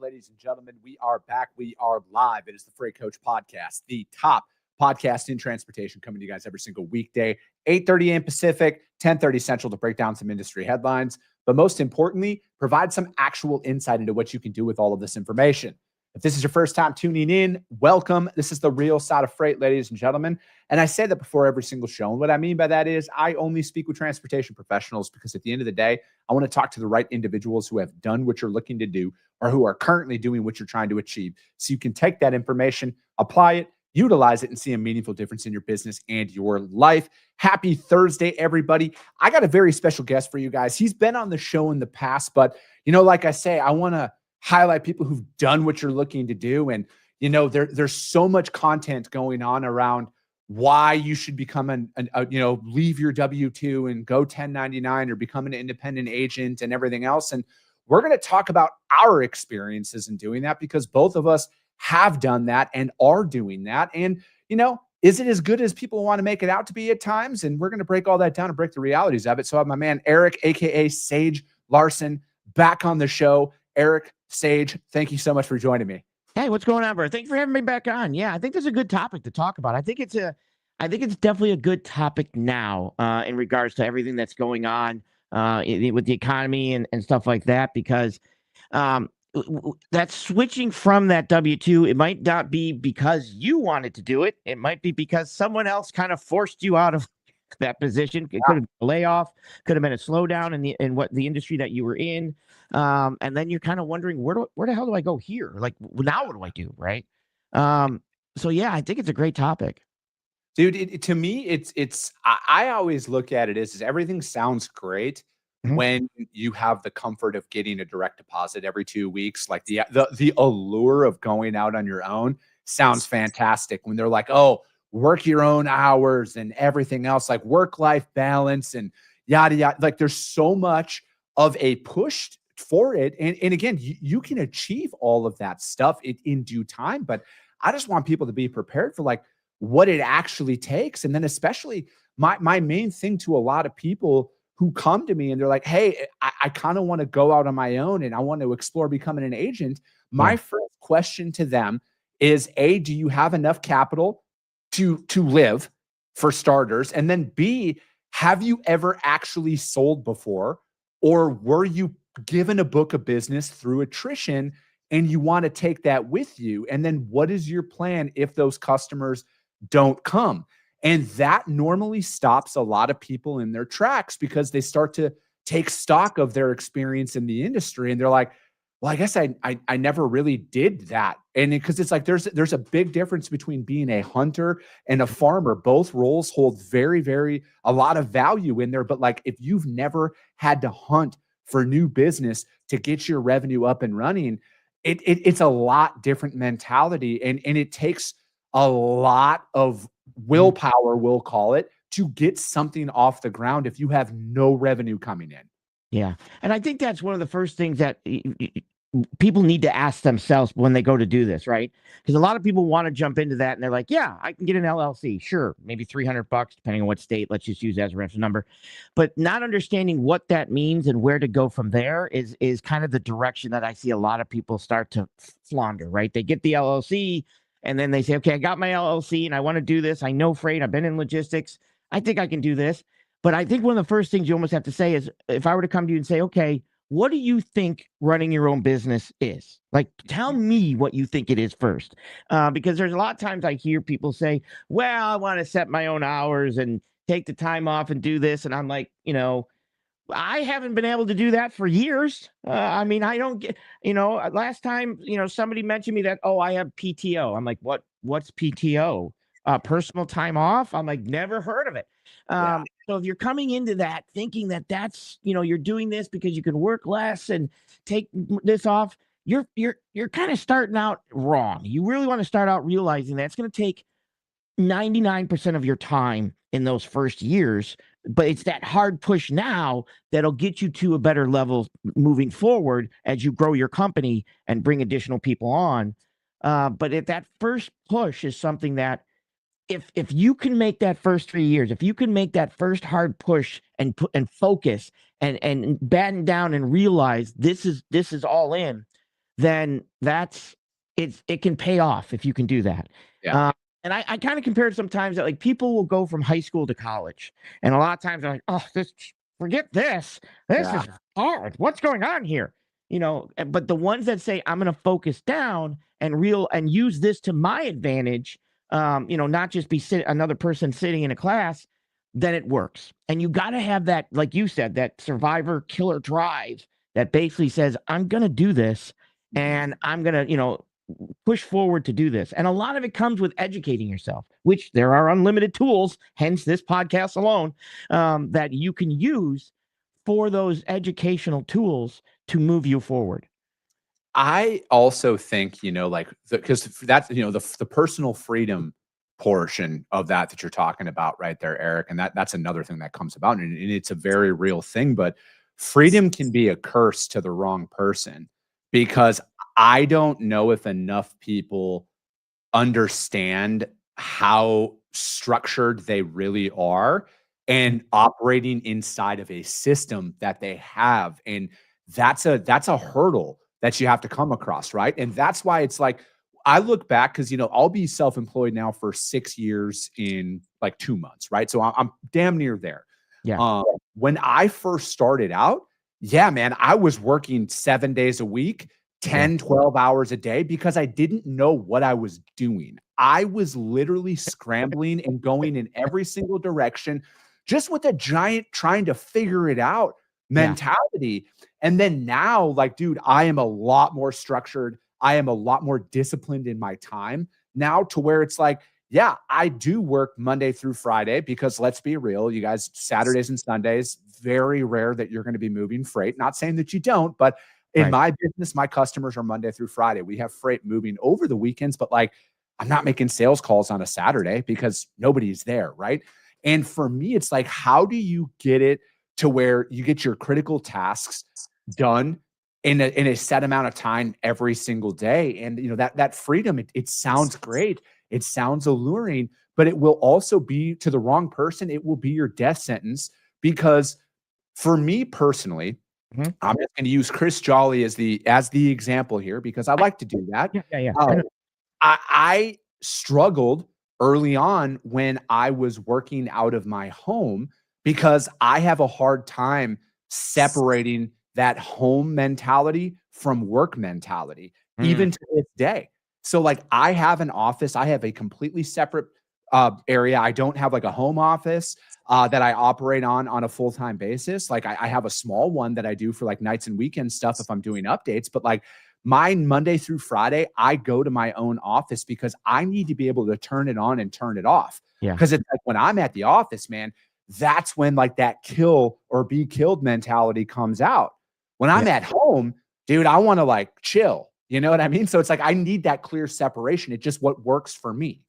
ladies and gentlemen? We are back. We are live. It is the Freight Coach Podcast, the top podcast in transportation, coming to you guys every single weekday, 8:30 a.m. Pacific, 10:30 Central, to break down some industry headlines, but most importantly, provide some actual insight into what you can do with all of this information. If this is your first time tuning in, welcome. This is the real side of freight, ladies and gentlemen. And I say that before every single show. And what I mean by that is I only speak with transportation professionals because at the end of the day, I want to talk to the right individuals who have done what you're looking to do or who are currently doing what you're trying to achieve. So you can take that information, apply it, utilize it, and see a meaningful difference in your business and your life. Happy Thursday, everybody. I got a very special guest for you guys. He's been on the show in the past, but like I say, I want to highlight people who've done what you're looking to do. And, there's so much content going on around why you should become leave your W-2 and go 1099 or become an independent agent and everything else. And we're going to talk about our experiences in doing that because both of us have done that and are doing that. And, is it as good as people want to make it out to be at times? And we're going to break all that down and break the realities of it. So I have my man, Erik, AKA Sage Larson, back on the show. Erik, Sage, thank you so much for joining me. Hey, what's going on, bro? Thanks for having me back on. Yeah, I think this is a good topic to talk about. I think it's definitely a good topic now in regards to everything that's going on with the economy and stuff like that, because that's switching from that W-2. It might not be because you wanted to do it. It might be because someone else kind of forced you out of that position. It could have been a layoff, could have been a slowdown in what the industry that you were in. And then you're kind of wondering, where the hell do I go here? Like, now what do I do? Right. So yeah, I think it's a great topic. Dude, to me, I always look at it as everything sounds great when you have the comfort of getting a direct deposit every 2 weeks. Like the allure of going out on your own sounds fantastic when they're like, oh, work your own hours and everything else, like work-life balance and yada, yada. Like there's so much of a push for it. And again, you can achieve all of that stuff in due time, but I just want people to be prepared for like what it actually takes. And then especially my main thing to a lot of people who come to me and they're like, hey, I kind of want to go out on my own and I want to explore becoming an agent. My first question to them is, A, do you have enough capital to live, for starters? And then B, have you ever actually sold before, or were you given a book of business through attrition and you want to take that with you? And then what is your plan if those customers don't come? And that normally stops a lot of people in their tracks because they start to take stock of their experience in the industry. And they're like, well, I guess I never really did that. And because it's like, there's a big difference between being a hunter and a farmer. Both roles hold a lot of value in there. But like, if you've never had to hunt for new business to get your revenue up and running, it's a lot different mentality. And it takes a lot of willpower, we'll call it, to get something off the ground if you have no revenue coming in. Yeah. And I think that's one of the first things that people need to ask themselves when they go to do this, right? Because a lot of people want to jump into that and they're like, yeah, I can get an LLC. Sure. Maybe $300, depending on what state. Let's just use that as a reference number. But not understanding what that means and where to go from there is kind of the direction that I see a lot of people start to flounder, right? They get the LLC and then they say, okay, I got my LLC and I want to do this. I know freight. I've been in logistics. I think I can do this. But I think one of the first things you almost have to say is, if I were to come to you and say, okay, what do you think running your own business is? Like, tell me what you think it is first. Because there's a lot of times I hear people say, well, I want to set my own hours and take the time off and do this. And I'm like, I haven't been able to do that for years. I mean, I don't get, last time, somebody mentioned me that, oh, I have PTO. I'm like, what's PTO? Personal time off? I'm like, never heard of it. So if you're coming into that thinking that that's, you're doing this because you can work less and take this off, you're kind of starting out wrong. You really want to start out realizing that it's going to take 99% of your time in those first years, but it's that hard push now that'll get you to a better level moving forward as you grow your company and bring additional people on. But if that first push is something that, if you can make that first 3 years, if you can make that first hard push and focus and batten down and realize this is all in, then it can pay off if you can do that. Yeah. And I kind of compare it sometimes that like people will go from high school to college, and a lot of times they're like, oh, forget this. This is hard. What's going on here? But the ones that say I'm going to focus down and use this to my advantage, not just be another person sitting in a class, then it works. And you got to have that, like you said, that survivor killer drive that basically says, I'm going to do this and I'm going to, push forward to do this. And a lot of it comes with educating yourself, which there are unlimited tools, hence this podcast alone, that you can use for those educational tools to move you forward. I also think, because that's, the personal freedom portion of that you're talking about right there, Eric. And that's another thing that comes about. And it's a very real thing, but freedom can be a curse to the wrong person, because I don't know if enough people understand how structured they really are and operating inside of a system that they have. And that's a hurdle that you have to come across, right? And that's why it's like, I look back because, I'll be self-employed now for 6 years in like 2 months, right? So I'm damn near there. Yeah. When I first started out, yeah, man, I was working 7 days a week, 10, 12 hours a day, because I didn't know what I was doing. I was literally scrambling and going in every single direction, just with a giant trying to figure it out mentality. And then now, like, dude, I am a lot more structured. I am a lot more disciplined in my time now, to where it's like, yeah, I do work Monday through Friday, because let's be real, you guys, Saturdays and Sundays, very rare that you're going to be moving freight. Not saying that you don't, but in my business, my customers are Monday through Friday. We have freight moving over the weekends, but like, I'm not making sales calls on a Saturday because nobody's there, right? And for me, it's like, how do you get it to where you get your critical tasks done in a set amount of time every single day? And that freedom, it sounds great. It sounds alluring, but it will also be, to the wrong person, it will be your death sentence. Because for me personally, I'm just going to use Chris Jolly as the example here, because I like to do that. Yeah. I struggled early on when I was working out of my home, because I have a hard time separating that home mentality from work mentality, even to this day. So like, I have an office. I have a completely separate area. I don't have like a home office that I operate on a full-time basis. Like, I have a small one that I do for like nights and weekend stuff if I'm doing updates, but like, mine Monday through Friday, I go to my own office because I need to be able to turn it on and turn it off. Yeah. Because it's like, when I'm at the office, man, that's when like that kill or be killed mentality comes out. When I'm at home, dude, I want to like chill. You know what I mean? So it's like, I need that clear separation. It's just what works for me.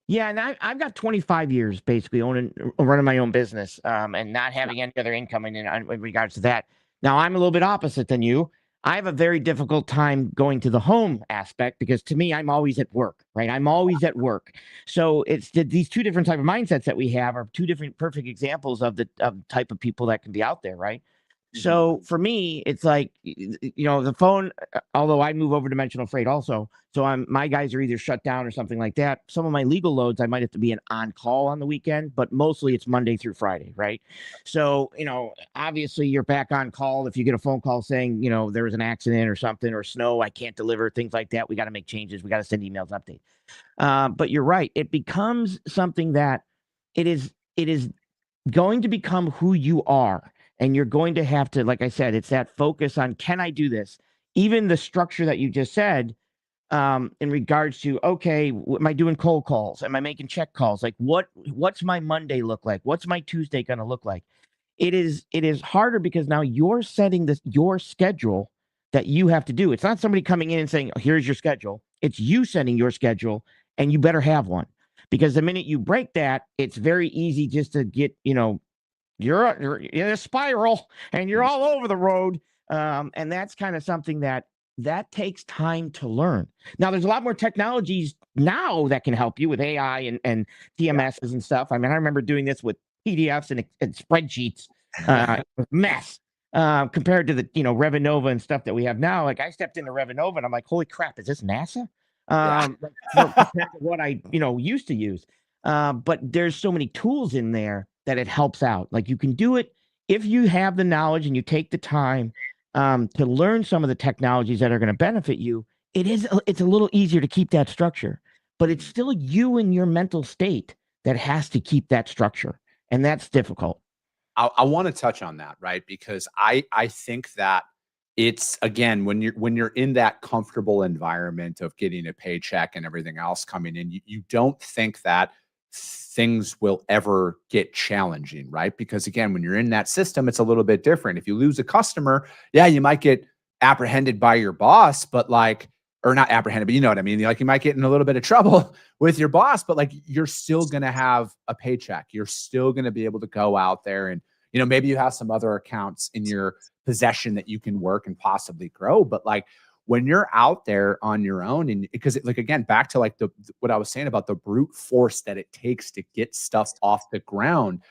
Yeah, and I've got 25 years basically running my own business, and not having any other income in regards to that. Now, I'm a little bit opposite than you. I have a very difficult time going to the home aspect, because to me, I'm always at work, right? I'm always at work. So it's these two different type of mindsets that we have are two different perfect examples of the type of people that can be out there, right? So for me, it's like, the phone, although I move over dimensional freight also, so my guys are either shut down or something like that. Some of my legal loads, I might have to be an on call on the weekend, but mostly it's Monday through Friday, right? So, obviously you're back on call if you get a phone call saying, there was an accident or something, or snow, I can't deliver, things like that. We got to make changes. We got to send emails, update. But you're right. It becomes something that it is going to become who you are. And you're going to have to, like I said, it's that focus on, can I do this? Even the structure that you just said, in regards to, okay, am I doing cold calls? Am I making check calls? Like, what's my Monday look like? What's my Tuesday going to look like? It is harder because now you're setting your schedule that you have to do. It's not somebody coming in and saying, oh, here's your schedule. It's you setting your schedule, and you better have one, because the minute you break that, it's very easy just to get, you're in a spiral and you're all over the road. And that's kind of something that takes time to learn. Now, there's a lot more technologies now that can help you with AI and TMSs and stuff. I mean, I remember doing this with PDFs and spreadsheets. It was a mess. compared to the, Revinova and stuff that we have now. Like I stepped into Revinova and I'm like, holy crap, is this NASA? Yeah. Like, compared to what I, used to use. But there's so many tools in there that it helps out. Like you can do it if you have the knowledge and you take the time to learn some of the technologies that are going to benefit you. It's a little easier to keep that structure, but it's still you and your mental state that has to keep that structure, and that's difficult. I want to touch on that, right? Because I think that it's, again, when you're in that comfortable environment of getting a paycheck and everything else coming in, you don't think that things will ever get challenging, right? Because again, when you're in that system, it's a little bit different. If you lose a customer, yeah, you might get apprehended by your boss, but like, or not apprehended, but you know what I mean? Like you might get in a little bit of trouble with your boss, but like you're still going to have a paycheck. You're still going to be able to go out there and, maybe you have some other accounts in your possession that you can work and possibly grow. But like when you're out there on your own, and because like, again, back to like what I was saying about the brute force that it takes to get stuff off the ground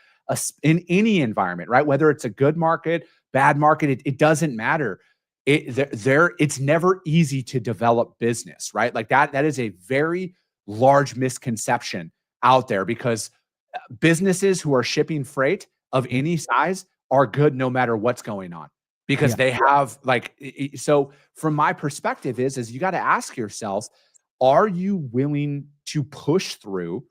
in any environment, right? Whether it's a good market, bad market, it doesn't matter. It's never easy to develop business, right? Like that is a very large misconception out there, because businesses who are shipping freight of any size are good no matter what's going on, because Yeah. they have like, so from my perspective is you got to ask yourself, are you willing to push through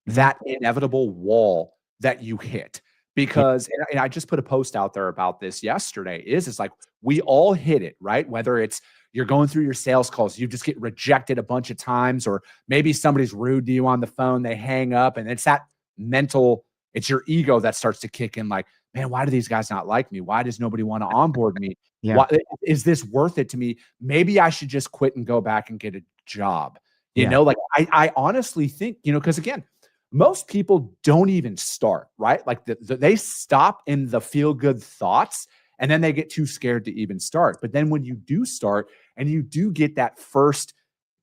that inevitable wall that you hit? Yeah. Because and I just put a post out there about this yesterday, it's like we all hit it, right? Whether it's you're going through your sales calls, you just get rejected a bunch of times, or maybe somebody's rude to you on the phone, they hang up, and it's that mental, it's your ego that starts to kick in, like, man, why do these guys not like me? Why does nobody want to onboard me? Yeah. Why is this worth it to me? Maybe I should just quit and go back and get a job. Yeah. Like I honestly think, because again, most people don't even start, right? Like they stop in the feel good thoughts, and then they get too scared to even start. But then when you do start and you do get that first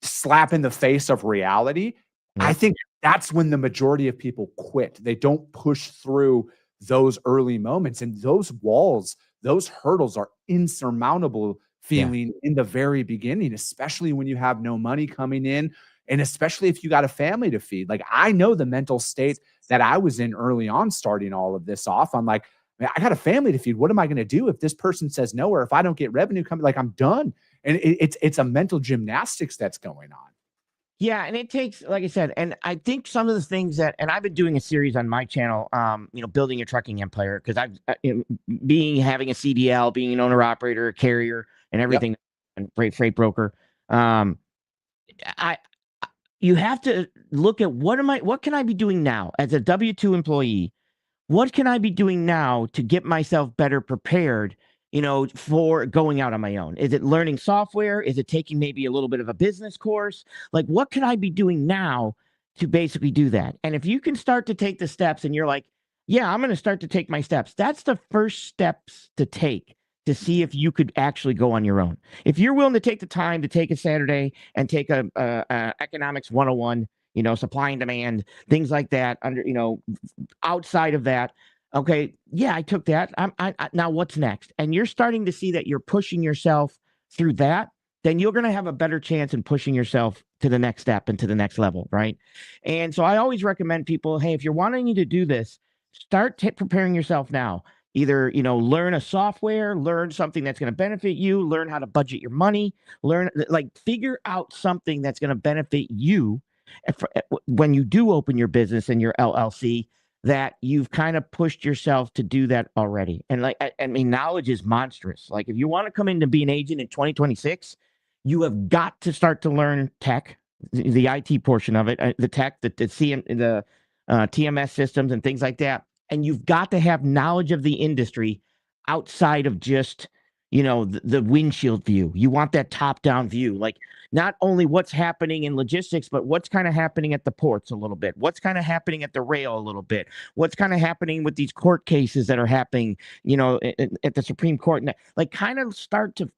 slap in the face of reality, I Yeah. think that's when the majority of people quit. They don't push through those early moments, and those walls, those hurdles are insurmountable Yeah. feeling in the very beginning, especially when you have no money coming in. And especially if you got a family to feed. Like I know the mental state that I was in early on starting all of this off. I'm like, man, I got a family to feed. What am I going to do if this person says no, or if I don't get revenue coming? Like I'm done. And it's a mental gymnastics that's going on. Yeah, and it takes, like I said, and I think some of the things that, and I've been doing a series on my channel, building your trucking empire, because I've having a CDL, being an owner operator, a carrier, and Yep. everything, and freight broker. Um, I You have to look at what can I be doing now as a W-2 employee? What can I be doing now to get myself better prepared, for going out on my own? Is it learning software? Is it taking maybe a little bit of a business course? Like, what can I be doing now to basically do that? And if you can start to take the steps and you're like, yeah, I'm going to start to take my steps, that's the first steps to take to see if you could actually go on your own. If you're willing to take the time to take a Saturday and take a economics 101, supply and demand, things like that, outside of that, okay, yeah, I took that. Now what's next? And you're starting to see that you're pushing yourself through that, then you're going to have a better chance in pushing yourself to the next step and to the next level, right? And so I always recommend people, hey, if you're wanting to do this, start preparing yourself now. Either, learn a software, learn something that's going to benefit you, learn how to budget your money, figure out something that's going to benefit you when you do open your business and your LLC, that you've kind of pushed yourself to do that already. And I mean, knowledge is monstrous. Like if you want to come in to be an agent in 2026, you have got to start to learn tech, the IT portion of it, the tech, the TMS systems and things like that. And you've got to have knowledge of the industry outside of just, the windshield view. You want that top down view, like not only what's happening in logistics, but what's kind of happening at the ports a little bit, what's kind of happening at the rail a little bit, what's kind of happening with these court cases that are happening, at the Supreme Court, and like kind of start to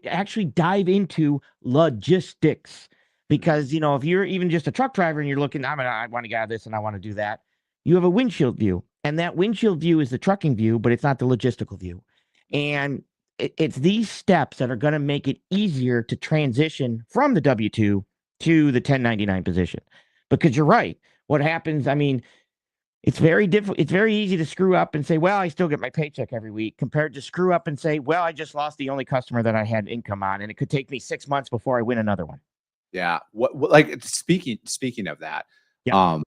actually dive into logistics. Because, if you're even just a truck driver and you're looking, I want to get out of this and I want to do that, you have a windshield view. And that windshield view is the trucking view, but it's not the logistical view. And it's these steps that are going to make it easier to transition from the W-2 to the 1099 position. Because you're right. What happens, I mean, it's very difficult. It's very easy to screw up and say, well, I still get my paycheck every week, compared to screw up and say, well, I just lost the only customer that I had income on, and it could take me 6 months before I win another one. Yeah. What like speaking of that, Yeah. um,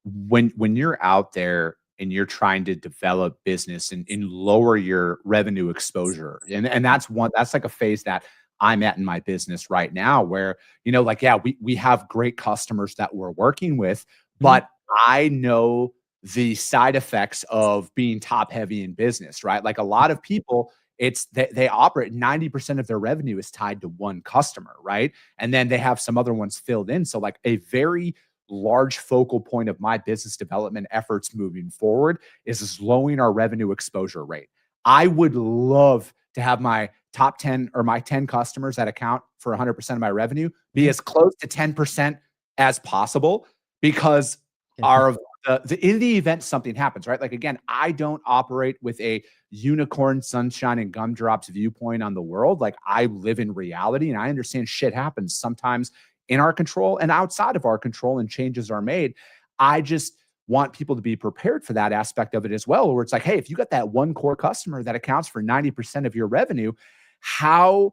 when you're out there and you're trying to develop business and lower your revenue exposure, and that's like a phase that I'm at in my business right now, where like, yeah, we have great customers that we're working with, Mhm. but I know the side effects of being top heavy in business, right? Like a lot of people, they operate 90% of their revenue is tied to one customer, right? And then they have some other ones filled in. So like a very large focal point of my business development efforts moving forward is lowering our revenue exposure rate. I would love to have my top 10 or my 10 customers that account for 100% of my revenue be Mhm. as close to 10% as possible, because our Interesting. in the event something happens, right? Like again, I don't operate with a unicorn, sunshine, and gumdrops viewpoint on the world. Like I live in reality and I understand shit happens sometimes in our control and outside of our control, and changes are made. I just want people to be prepared for that aspect of it as well, where it's like, hey, if you got that one core customer that accounts for 90% of your revenue, how,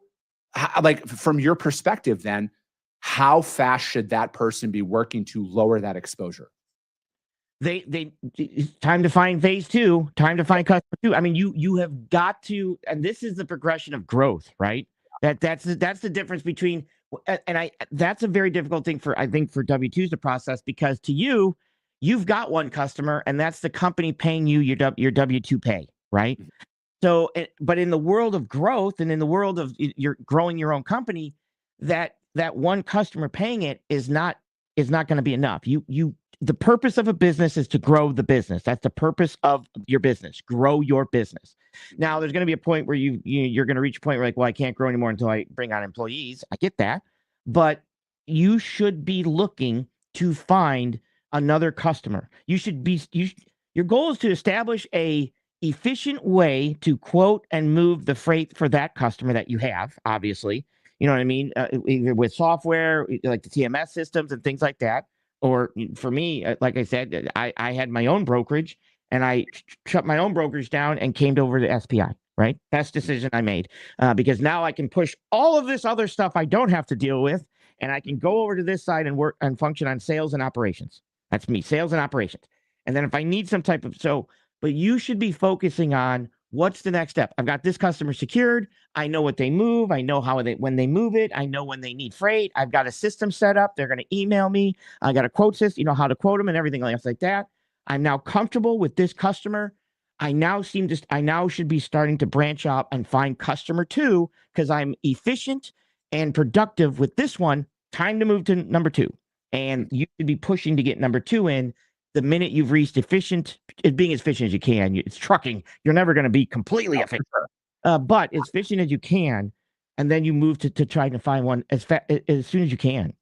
like from your perspective, then how fast should that person be working to lower that exposure? It's time to find phase two, time to find customer two. I mean, you have got to, and this is the progression of growth, right? That's the difference between, and I that's a very difficult thing for, I think, for W-2s to process, because to you, you've got one customer, and that's the company paying you your W-2 pay, right? So, but in the world of growth, and in the world of you're growing your own company, that one customer paying it is not going to be enough. The purpose of a business is to grow the business. That's the purpose of your business. Grow your business. Now, there's going to be a point where you're going to reach a point where, like, well, I can't grow anymore until I bring on employees. I get that, but you should be looking to find another customer. Your goal is to establish a efficient way to quote and move the freight for that customer that you have, obviously. You know what I mean? Either with software, like the TMS systems and things like that. Or for me, like I said, I had my own brokerage, and I shut my own brokerage down and came over to SPI, right? Best decision I made, because now I can push all of this other stuff I don't have to deal with, and I can go over to this side and work and function on sales and operations. That's me, sales and operations. And then if I need some type of, but you should be focusing on what's the next step. I've got this customer secured. I know what they move. I know when they move it. I know when they need freight. I've got a system set up. They're going to email me. I got a quote system, how to quote them and everything else like that. I'm now comfortable with this customer. I now should be starting to branch out and find customer two, because I'm efficient and productive with this one. Time to move to number two. And you should be pushing to get number two in the minute you've reached being as efficient as you can. It's trucking. You're never going to be completely efficient, but as efficient as you can, and then you move to trying to find one as soon as you can.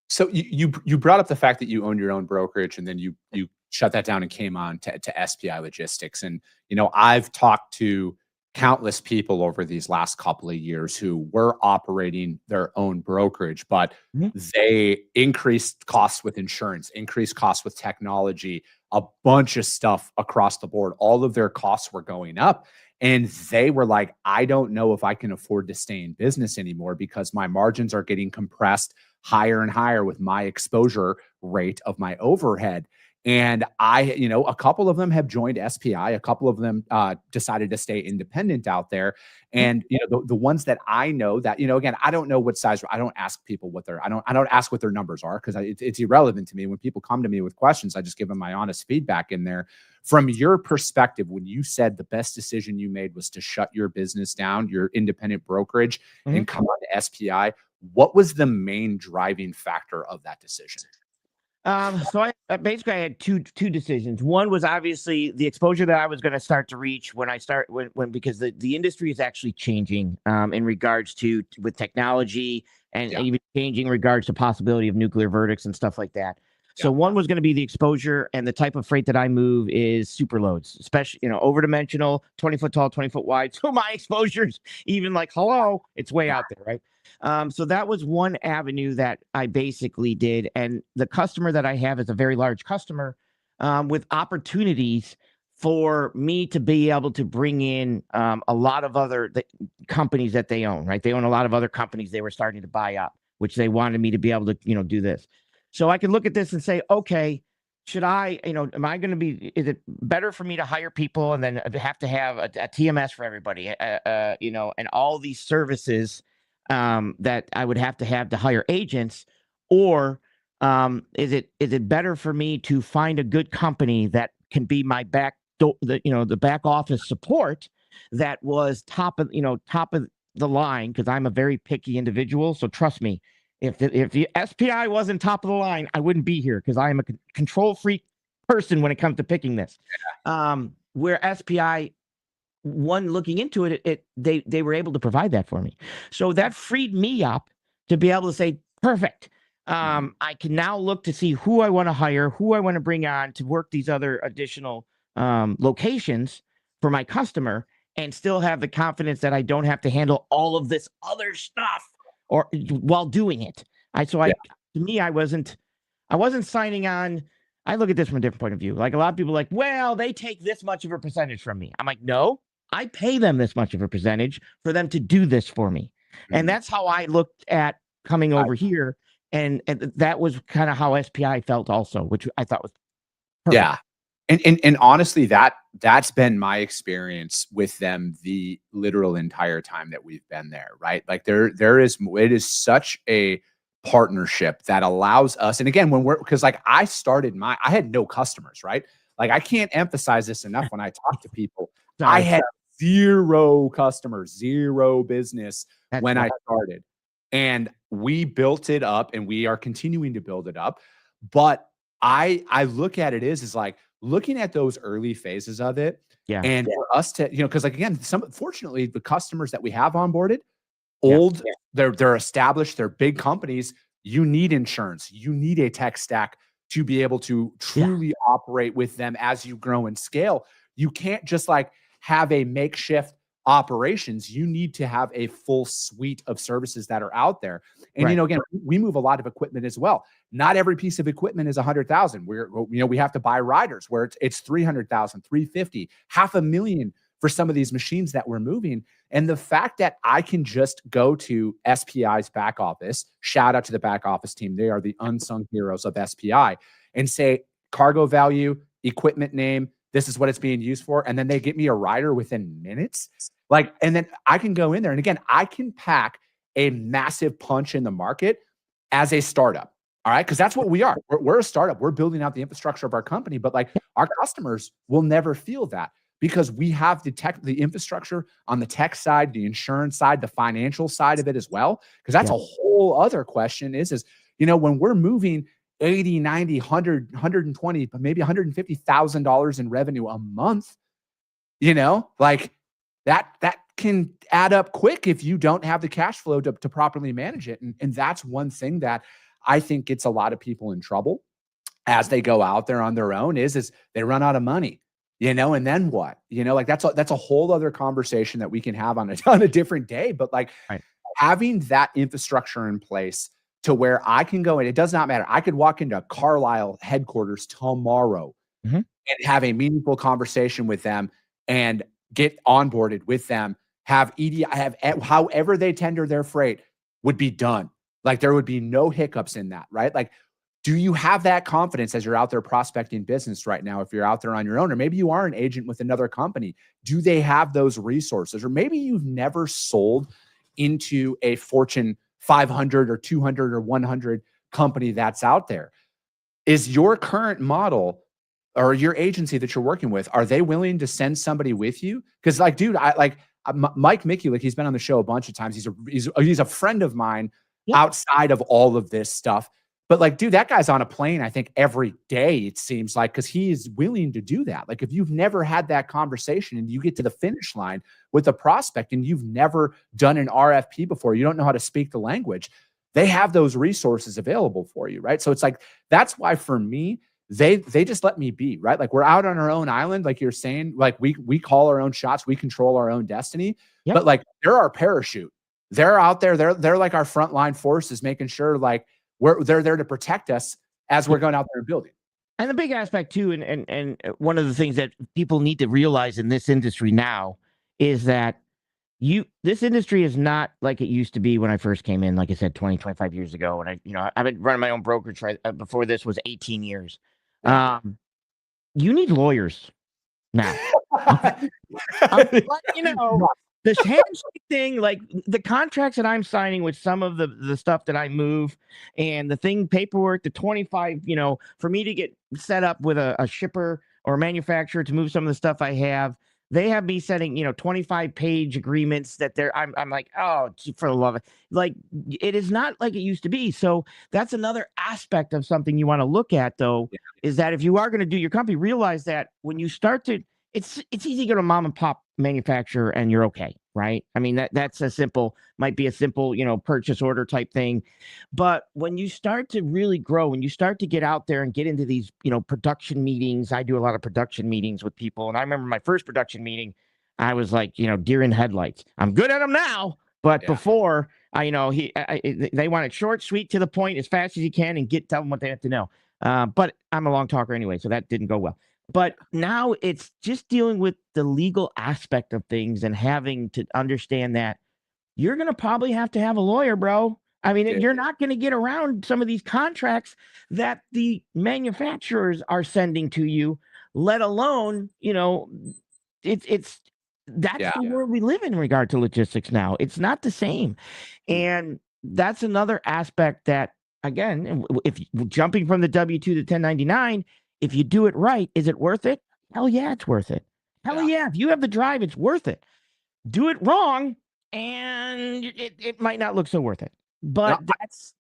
So you brought up the fact that you own your own brokerage, and then you shut that down and came on to SPI Logistics. And I've talked to countless people over these last couple of years who were operating their own brokerage, but Mhm. they increased costs with insurance, increased costs with technology, a bunch of stuff across the board. All of their costs were going up. And they were like, I don't know if I can afford to stay in business anymore, because my margins are getting compressed higher and higher with my exposure rate of my overhead. And a couple of them have joined SPI. A couple of them decided to stay independent out there. And the ones that I know that again, I don't know what size. I don't ask people I don't ask what their numbers are, because it's irrelevant to me. When people come to me with questions, I just give them my honest feedback in there. From your perspective, when you said the best decision you made was to shut your business down, your independent brokerage, Mhm. and come on to SPI, what was the main driving factor of that decision? So basically I had two decisions. One was obviously the exposure that I was going to start to reach when because the industry is actually changing in regards to with technology, and Yeah. even changing in regards to possibility of nuclear verdicts and stuff like that. So one was going to be the exposure, and the type of freight that I move is super loads, especially, over dimensional, 20-foot tall, 20-foot wide. So my exposures, even like, hello, it's way out there, right? So that was one avenue that I basically did. And the customer that I have is a very large customer, with opportunities for me to be able to bring in a lot of other companies that they own, right? They own a lot of other companies they were starting to buy up, which they wanted me to be able to, do this. So I can look at this and say, okay, should I, am I going to be, is it better for me to hire people and then have to have a TMS for everybody, and all these services that I would have to hire agents? Or is it better for me to find a good company that can be my the back office support that was top of the line? Because I'm a very picky individual. So trust me, if the SPI wasn't top of the line, I wouldn't be here, because I am a control freak person when it comes to picking this. Where SPI, one looking into it, they were able to provide that for me. So that freed me up to be able to say, perfect. I can now look to see who I want to hire, who I want to bring on to work these other additional locations for my customer, and still have the confidence that I don't have to handle all of this other stuff or while doing it. To me, I wasn't signing on. I look at this from a different point of view. Like, a lot of people are like, well, they take this much of a percentage from me. I'm like, no, I pay them this much of a percentage for them to do this for me. And that's how I looked at coming over here. And that was kind of how SPI felt also, which I thought was perfect. Yeah. And honestly, that's been my experience with them the literal entire time that we've been there, right? Like it is such a partnership that allows us. And again, because like I had no customers, right? Like, I can't emphasize this enough when I talk to people. I had 0 customers, 0 business when I started. And we built it up, and we are continuing to build it up. But I look at it is like looking at those early phases of it. And for us to, because like, again, fortunately, the customers that we have onboarded, they're established, they're big companies. You need insurance, you need a tech stack to be able to truly operate with them as you grow and scale. You can't just like have a makeshift operations. You need to have a full suite of services that are out there. And, again, we move a lot of equipment as well. Not every piece of equipment is 100,000. We have to buy riders where it's 300,000, 350, $500,000 for some of these machines that we're moving. And the fact that I can just go to SPI's back office, shout out to the back office team. They are the unsung heroes of SPI, and say cargo value, equipment name, this is what it's being used for. And then they get me a rider within minutes. Like, and then I can go in there. And again, I can pack a massive punch in the market as a startup. All right. Cause that's what we are. We're a startup. We're building out the infrastructure of our company, but like, our customers will never feel that, because we have the infrastructure on the tech side, the insurance side, the financial side of it as well. Cause that's a whole other question is, when we're moving 80, 90, 100, 120, but maybe $150,000 in revenue a month, like that can add up quick if you don't have the cash flow to properly manage it. And that's one thing that I think gets a lot of people in trouble as they go out there on their own is they run out of money, and then what? Like that's a whole other conversation that we can have on a different day. But like having that infrastructure in place to where I can go in, it does not matter. I could walk into Carlisle headquarters tomorrow and have a meaningful conversation with them and get onboarded with them, have EDI, however they tender their freight would be done. Like, there would be no hiccups in that, right? Like, do you have that confidence as you're out there prospecting business right now? If you're out there on your own, or maybe you are an agent with another company, do they have those resources? Or maybe you've never sold into a Fortune 500 or 200 or 100 company that's out there. Is your current model or your agency that you're working with, are they willing to send somebody with you? Because like, dude, Mike Mickey, like, he's been on the show a bunch of times. He's a friend of mine outside of all of this stuff. But like, dude, that guy's on a plane, I think, every day, it seems like, because he is willing to do that. Like, if you've never had that conversation and you get to the finish line with a prospect and you've never done an RFP before, you don't know how to speak the language, they have those resources available for you, right? So it's like, that's why for me, they just let me be, right? Like we're out on our own island, like you're saying, like we call our own shots, we control our own destiny. Yep. But like they're our parachute. They're out there, they're like our frontline forces, making sure like they're there to protect us as we're going out there and building. And the big aspect too, and one of the things that people need to realize in this industry now is that this industry is not like it used to be when I first came in, like I said, 20, 25 years ago. And I've been running my own brokerage before this was 18 years. Yeah. You need lawyers now. But, the handshake thing, like the contracts that I'm signing with some of the stuff that I move and the paperwork, the 25, for me to get set up with a shipper or a manufacturer to move some of the stuff I have, they have me setting, 25-page agreements that I'm like, oh, for the love of it. Like, it is not like it used to be. So that's another aspect of something you want to look at, though, is that if you are going to do your company, realize that when you start to, it's easy to go to mom and pop manufacturer and you're okay, right? I mean, that's might be a simple, purchase order type thing. But when you start to really grow, when you start to get out there and get into these, production meetings, I do a lot of production meetings with people. And I remember my first production meeting, I was like, deer in headlights. I'm good at them now, but before they want it short, sweet, to the point, as fast as you can, and tell them what they have to know. But I'm a long talker anyway, so that didn't go well. But now it's just dealing with the legal aspect of things and having to understand that you're going to probably have to have a lawyer, bro. I mean, you're not going to get around some of these contracts that the manufacturers are sending to you, let alone, that's the world we live in regard to logistics now. It's not the same. And that's another aspect that, again, if jumping from the W-2 to 1099, if you do it right, is it worth it? Hell yeah, it's worth it. Hell yeah. If you have the drive, it's worth it. Do it wrong, and it might not look so worth it. But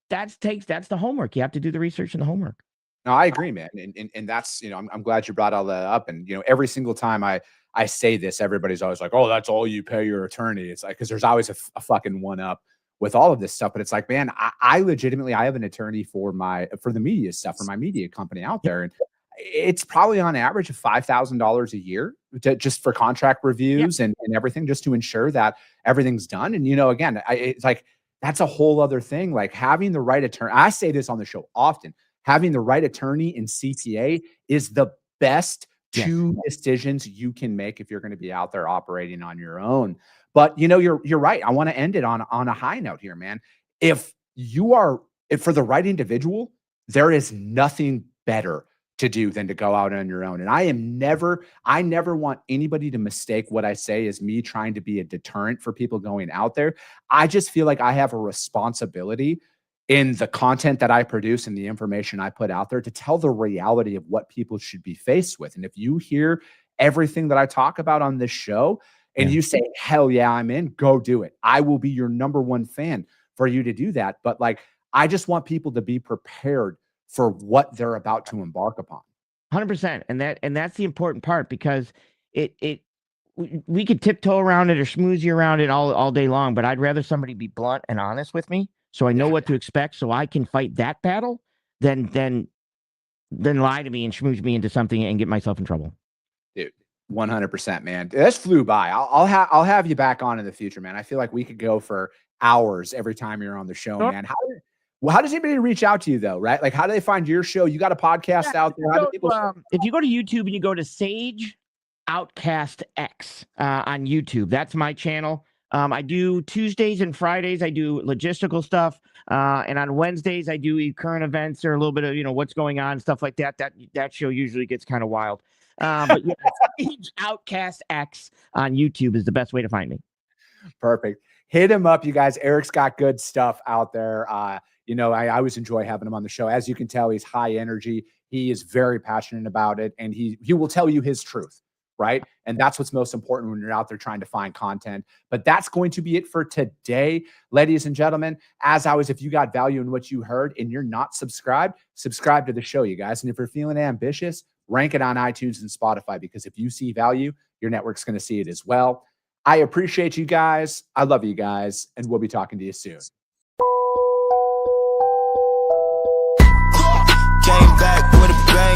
that's the homework. You have to do the research and the homework. No, I agree, man. And that's, I'm glad you brought all that up. And, every single time I say this, everybody's always like, oh, that's all you pay your attorney. It's like, because there's always a fucking one up with all of this stuff. But it's like, man, I legitimately, I have an attorney for the media stuff, for my media company out there. And it's probably on average of $5,000 a year just for contract reviews and everything, just to ensure that everything's done. And, again, it's like, that's a whole other thing. Like having the right attorney. I say this on the show often, having the right attorney and CPA is the best two decisions you can make if you're going to be out there operating on your own. But, you're right. I want to end it on a high note here, man. If for the right individual, there is nothing better to do than to go out on your own. And I never want anybody to mistake what I say as me trying to be a deterrent for people going out there. I just feel like I have a responsibility in the content that I produce and the information I put out there to tell the reality of what people should be faced with. And if you hear everything that I talk about on this show and you say, hell yeah, I'm in, go do it. I will be your number one fan for you to do that. But like, I just want people to be prepared for what they're about to embark upon. 100%. And that's the important part, because we could tiptoe around it or smoothie around it all day long, but I'd rather somebody be blunt and honest with me, so I know what to expect, so I can fight that battle than lie to me and schmooze me into something and get myself in trouble. Dude, 100%, man. This flew by. I'll have you back on in the future, man. I feel like we could go for hours every time you're on the show, man. How does anybody reach out to you, though, right? Like, how do they find your show? You got a podcast out there. How do people if you go to YouTube and you go to Sage Outcast X on YouTube, that's my channel. I do Tuesdays and Fridays, I do logistical stuff. And on Wednesdays, I do current events or a little bit of, what's going on, stuff like that. That show usually gets kind of wild. But yeah, Sage Outcast X on YouTube is the best way to find me. Perfect. Hit him up, you guys. Erik's got good stuff out there. I always enjoy having him on the show. As you can tell, he's high energy. He is very passionate about it, and he will tell you his truth, right? And that's what's most important when you're out there trying to find content. But that's going to be it for today, ladies and gentlemen. As always, if you got value in what you heard and you're not subscribed, subscribe to the show, you guys. And if you're feeling ambitious, rank it on iTunes and Spotify, because if you see value, your network's going to see it as well. I appreciate you guys. I love you guys, and we'll be talking to you soon.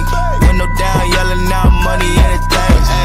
bank. Window down, yelling out money, anything.